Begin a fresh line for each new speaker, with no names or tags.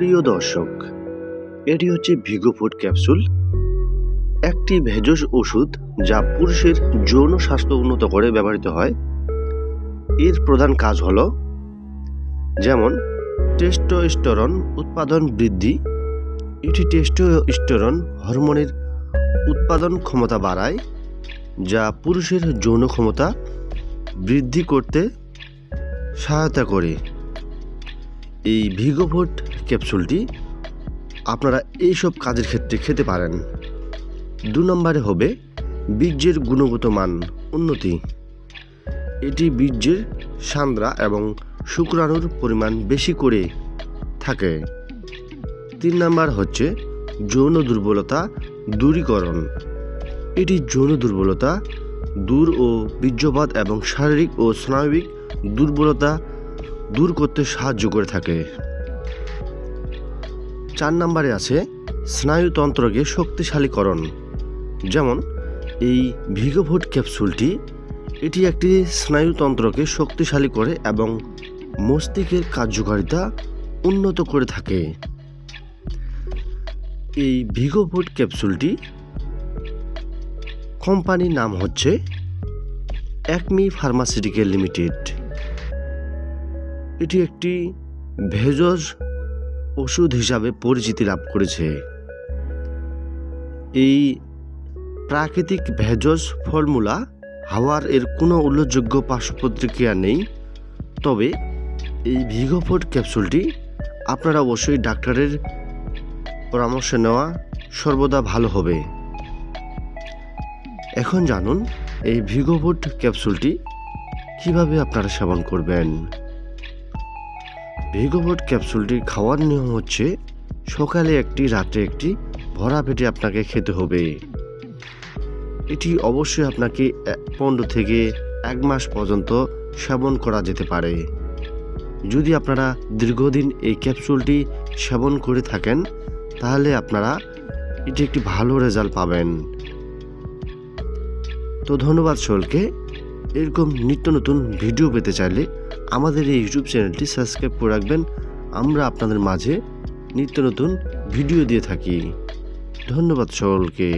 প্রিয় দর্শক, এটি হচ্ছে ভিগো ফুড ক্যাপসুল, একটি ভেষজ ওষুধ যা পুরুষের যৌন স্বাস্থ্য উন্নত করে ব্যবহৃত হয়। এর প্রধান কাজ হলো যেমন টেস্টোস্টেরন উৎপাদন বৃদ্ধি। এটি টেস্টোস্টেরন হরমোনের উৎপাদন ক্ষমতা বাড়ায়, যা পুরুষের যৌন ক্ষমতা বৃদ্ধি করতে সহায়তা করে। এই ভিগো ফুড ক্যাপসুলটি আপনারা এইসব কাজের ক্ষেত্রে খেতে পারেন। 2 নম্বরে হবে বীর্যের গুণগত মান উন্নতি। এটি বীর্যের সান্দ্রা এবং শুক্রাণুর পরিমাণ বেশি করে থাকে। 3 নম্বর হচ্ছে যৌন দুর্বলতা দূরীকরণ। এটি যৌন দুর্বলতা দূর ও বীর্যপাত এবং শারীরিক ও স্নায়বিক দুর্বলতা দূর করতে সাহায্য করে থাকে। 4 নম্বরে আছে স্নায়ুতন্ত্রকে শক্তিশালীকরণ। যেমন এই ভিগো ফুড ক্যাপসুলটি এটি একটি স্নায়ুতন্ত্রকে শক্তিশালী করে এবং মস্তিষ্কের কার্যকারিতা উন্নত করে থাকে। এই ভিগো ফুড ক্যাপসুলটি কোম্পানির নাম হচ্ছে অ্যাকমি ফার্মাসিউটিক্যাল লিমিটেড। এটি একটি ভেষজ ওষুধ হিসাবে পরিচিতি লাভ করেছে। এই প্রাকৃতিক ভেষজ ফর্মুলা হওয়ার এর কোনো উল্লেখযোগ্য পার্শ্ব প্রতিক্রিয়া নেই। তবে এই ভিগো ফুড ক্যাপসুলটি আপনারা অবশ্যই ডাক্তারের পরামর্শ নেওয়া সর্বদা ভালো হবে। এখন জানুন এই ভিগো ফুড ক্যাপসুলটি কিভাবে আপনারা সেবন করবেন। ভিগো ফুড ক্যাপসুলটি খাওয়ার নিয়ম হচ্ছে সকালে একটি, রাতে একটি, ভরা পেটে আপনাকে খেতে হবে। এটি অবশ্যই আপনাকে 15 থেকে 1 মাস পর্যন্ত সেবন করা যেতে পারে। যদি আপনারা দীর্ঘদিন এই ক্যাপসুলটি সেবন করে থাকেন তাহলে আপনারা এটি একটি ভালো রেজাল্ট পাবেন। তো ধন্যবাদ সকলকে। এরকম নিত্য নতুন ভিডিও পেতে চাইলে আমাদের এই ইউটিউব চ্যানেলটি সাবস্ক্রাইব করে রাখবেন। আমরা আপনাদের মাঝে নিত্য নতুন ভিডিও দিয়ে থাকি। ধন্যবাদ সকলকে।